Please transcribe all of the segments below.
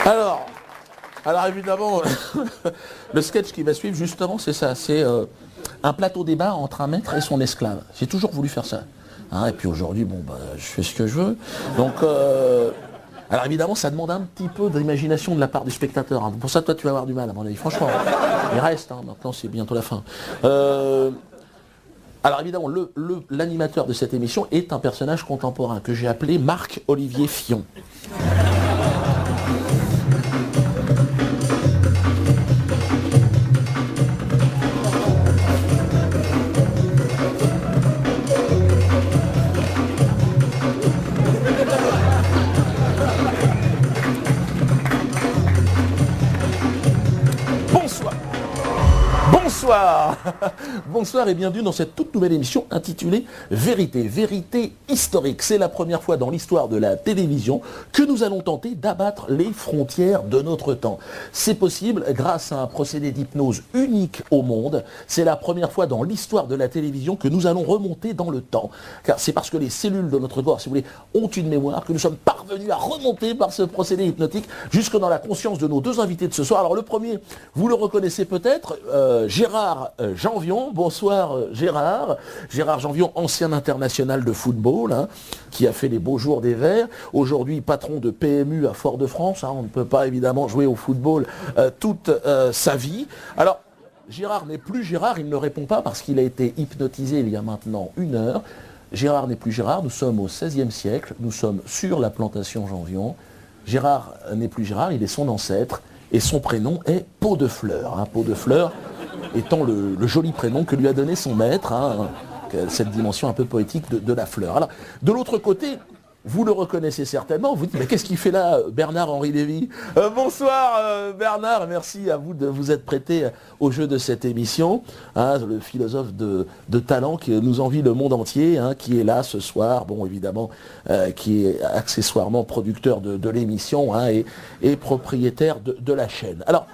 Alors, alors évidemment, le sketch qui va suivre, justement, c'est ça. C'est un plateau débat entre un maître et son esclave. J'ai toujours voulu faire ça. Hein, et puis aujourd'hui, bon, bah, je fais ce que je veux. Donc, alors évidemment, ça demande un petit peu d'imagination de la part du spectateur. Hein. Pour ça, toi, tu vas avoir du mal, à mon avis. Franchement, il reste. Hein, maintenant, c'est bientôt la fin. Alors évidemment, l'animateur de cette émission est un personnage contemporain que j'ai appelé Marc-Olivier Fillon. Bonsoir. Bonsoir et bienvenue dans cette toute nouvelle émission intitulée Vérité, vérité historique. C'est la première fois dans l'histoire de la télévision que nous allons tenter d'abattre les frontières de notre temps. C'est possible grâce à un procédé d'hypnose unique au monde. C'est la première fois dans l'histoire de la télévision que nous allons remonter dans le temps. Car c'est parce que les cellules de notre corps, si vous voulez, ont une mémoire que nous sommes parvenus à remonter par ce procédé hypnotique jusque dans la conscience de nos deux invités de ce soir. Alors le premier, vous le reconnaissez peut-être, Gérard Janvion. Bonsoir Gérard. Gérard Janvion, ancien international de football, hein, qui a fait les beaux jours des Verts. Aujourd'hui patron de PMU à Fort-de-France. Hein, on ne peut pas évidemment jouer au football toute sa vie. Alors, Gérard n'est plus Gérard, il ne répond pas parce qu'il a été hypnotisé il y a maintenant 1 heure. Gérard n'est plus Gérard, nous sommes au XVIe siècle, nous sommes sur la plantation Janvion. Gérard n'est plus Gérard, il est son ancêtre. Et son prénom est Pot de Fleur. Hein, Pot de Fleur étant le joli prénom que lui a donné son maître, hein, cette dimension un peu poétique de la fleur. Alors, de l'autre côté, vous le reconnaissez certainement, vous dites, mais qu'est-ce qu'il fait là, Bernard-Henri Lévy? Bonsoir Bernard, merci à vous de vous être prêté au jeu de cette émission. Hein, le philosophe de talent qui nous envie le monde entier, hein, qui est là ce soir, bon évidemment, qui est accessoirement producteur de l'émission, hein, et propriétaire de la chaîne. Alors,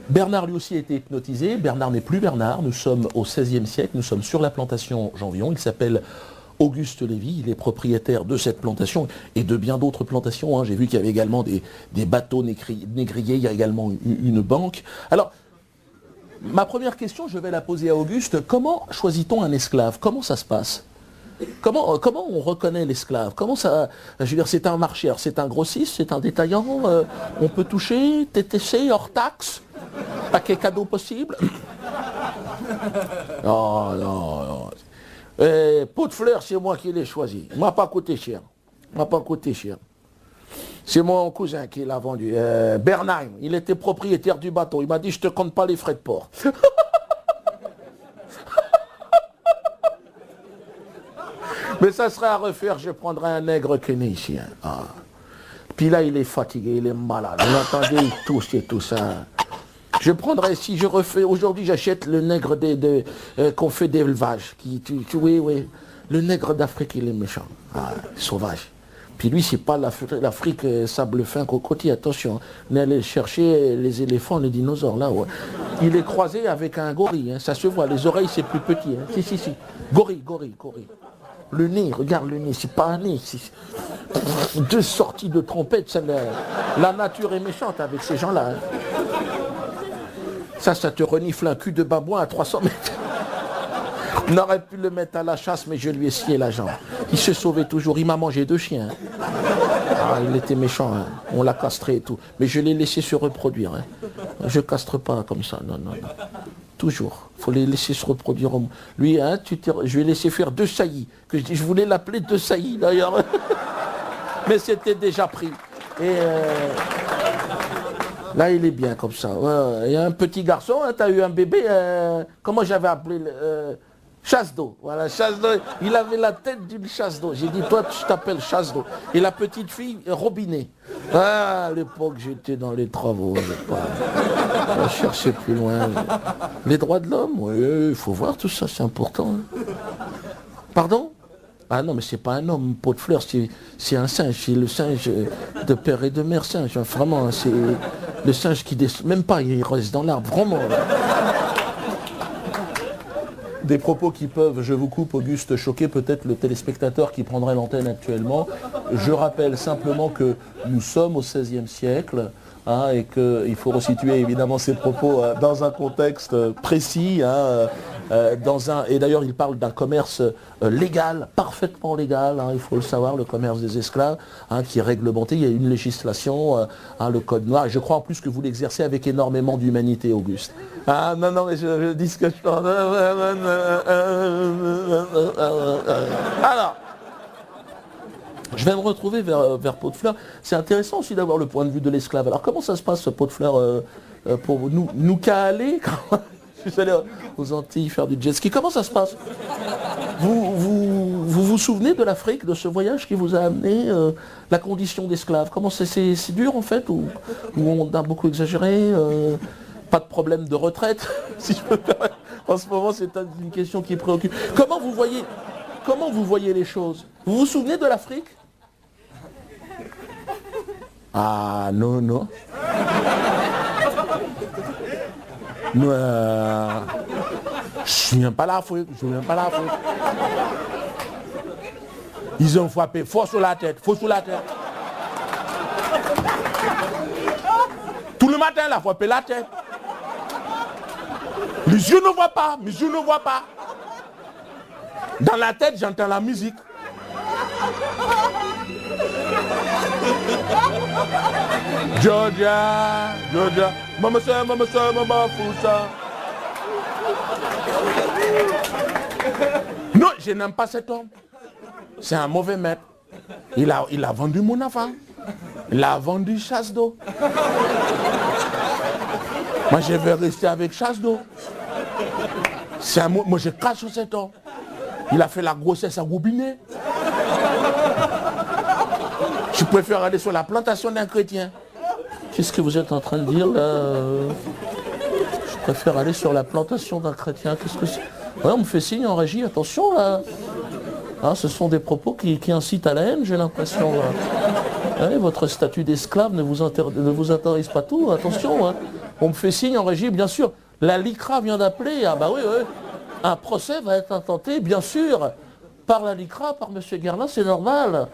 Bernard lui aussi a été hypnotisé. Bernard n'est plus Bernard. Nous sommes au XVIe siècle. Nous sommes sur la plantation Janvion. Il s'appelle Auguste Lévy. Il est propriétaire de cette plantation et de bien d'autres plantations. Hein. J'ai vu qu'il y avait également des bateaux négriers. Il y a également une banque. Alors, ma première question, je vais la poser à Auguste. Comment choisit-on un esclave? Comment ça se passe? Comment on reconnaît l'esclave? Comment ça? Je veux dire, c'est un marché, c'est un grossiste, c'est un détaillant, on peut toucher, TTC, hors taxe, paquet cadeau possible. Non, non, non. Pot de fleurs, c'est moi qui l'ai choisi. Il m'a pas coûté cher. C'est mon cousin qui l'a vendu. Bernheim, il était propriétaire du bateau. Il m'a dit, je te compte pas les frais de port. Mais ça serait à refaire, je prendrais un nègre kénésien. Ah. Puis là, il est fatigué, il est malade. Vous l'entendez, il tousse et tout ça. Je prendrais, si je refais, aujourd'hui j'achète le nègre qu'on fait d'élevage. Oui, le nègre d'Afrique, il est méchant. Ah, sauvage. Puis lui, c'est pas l'Afrique sable fin cocotier, attention. On est allé chercher les éléphants, les dinosaures, là. Ouais. Il est croisé avec un gorille, hein, ça se voit. Les oreilles, c'est plus petit. Hein. Si. Gorille. Le nez, regarde le nez, c'est pas un nez. Deux sorties de trompette, la nature est méchante avec ces gens-là. Hein. Ça te renifle un cul de babouin à 300 mètres. On aurait pu le mettre à la chasse, mais je lui ai scié la jambe. Il se sauvait toujours, il m'a mangé 2 chiens. Hein. Ah, il était méchant, hein. On l'a castré et tout. Mais je l'ai laissé se reproduire. Hein. Je castre pas comme ça, non. Toujours. Il faut les laisser se reproduire. Lui, hein, je lui ai laissé faire 2 saillies. Je voulais l'appeler 2 saillies d'ailleurs. Mais c'était déjà pris. Et là, il est bien comme ça. Il y a un petit garçon, hein, tu as eu un bébé. Comment j'avais appelé chasse d'eau. Voilà, chasse d'eau. Il avait la tête d'une chasse d'eau. J'ai dit, toi, tu t'appelles chasse d'eau. Et la petite fille, robinet. Ah, à l'époque, j'étais dans les travaux. Je cherchais plus loin. Les droits de l'homme, oui, il faut voir tout ça, c'est important. Hein. Pardon? Ah non, mais c'est pas un homme, Pot de Fleur, c'est un singe. C'est le singe de père et de mère singe. Hein, vraiment, hein, c'est le singe qui descend. Même pas, il reste dans l'arbre, vraiment. Des propos qui peuvent, je vous coupe Auguste, choquer peut-être le téléspectateur qui prendrait l'antenne actuellement. Je rappelle simplement que nous sommes au XVIe siècle, hein, et qu'il faut resituer évidemment ces propos dans un contexte précis, hein, et d'ailleurs il parle d'un commerce légal, parfaitement légal, hein, il faut le savoir, le commerce des esclaves, hein, qui est réglementé, il y a une législation, hein, le code noir, et je crois en plus que vous l'exercez avec énormément d'humanité, Auguste. Ah non, non, mais je dis ce que je pense. Alors, je vais me retrouver vers Pot de Fleur. C'est intéressant aussi d'avoir le point de vue de l'esclave. Alors comment ça se passe, ce Pot de Fleur, pour vous? Nous qu'à aller, je suis allé aux Antilles faire du jet ski. Comment ça se passe? Vous souvenez de l'Afrique, de ce voyage qui vous a amené, la condition d'esclave? Comment c'est dur en fait, ou on a beaucoup exagéré, pas de problème de retraite, si je peux me permettre. En ce moment, c'est une question qui préoccupe. Comment vous voyez les choses? Vous vous souvenez de l'Afrique? Ah non, non. Je ne souviens pas l'Afrique, je ne souviens pas l'Afrique. Ils ont frappé fort sur la tête, fort sur la tête. Tout le matin, il a frappé la tête. Les yeux ne voient pas, mes yeux ne voient pas. Dans la tête, j'entends la musique. Georgia, Georgia, maman, Foussa. Non, je n'aime pas cet homme. C'est un mauvais maître. Il a vendu mon enfant. Il a vendu chasse d'eau. Moi, je vais rester avec chasse d'eau. Moi, je crache sur cet homme. Il a fait la grossesse à Robinet. Je préfère aller sur la plantation d'un chrétien. Qu'est-ce que vous êtes en train de dire là? Je préfère aller sur la plantation d'un chrétien. Qu'est-ce que c'est? Ouais, on me fait signe en régie, attention là. Hein, ce sont des propos qui incitent à la haine, j'ai l'impression. Ouais, votre statut d'esclave ne vous intéresse pas tout, attention. Hein. On me fait signe en régie, bien sûr. La LICRA vient d'appeler. Ah bah oui, oui. Un procès va être intenté, bien sûr, par la LICRA, par M. Guerlain, c'est normal.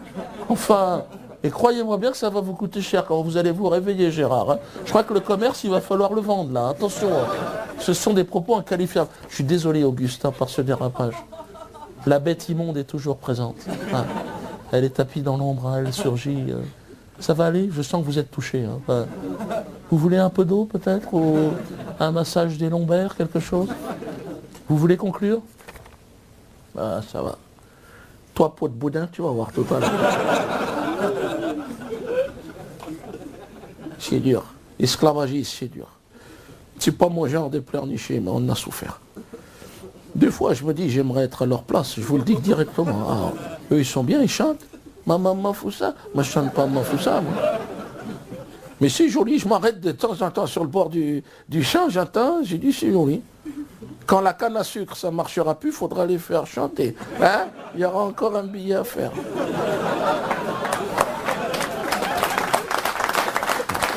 Enfin, et croyez-moi bien que ça va vous coûter cher quand vous allez vous réveiller, Gérard. Hein. Je crois que le commerce, il va falloir le vendre, là. Attention, hein. Ce sont des propos inqualifiables. Je suis désolé, Augustin, par ce dérapage. La bête immonde est toujours présente. Hein. Elle est tapie dans l'ombre, hein. Elle surgit. Ça va aller? Je sens que vous êtes touché. Hein. Enfin, vous voulez un peu d'eau, peut-être? Ou un massage des lombaires, quelque chose? Vous voulez conclure? Ah, ça va. Toi, pot de boudin, tu vas voir tout à l'heure. C'est dur. Esclavagisme, c'est dur. C'est pas mon genre de pleurnicher, mais on a souffert. Des fois, je me dis, j'aimerais être à leur place. Je vous le dis directement. Ah, eux, ils sont bien, ils chantent. Maman Foussa. Moi, je chante pas Maman Foussa, moi. Mais c'est joli, je m'arrête de temps en temps sur le bord du champ, j'entends, j'ai dit, c'est joli. Quand la canne à sucre, ça ne marchera plus, il faudra les faire chanter. Hein? Il y aura encore un billet à faire.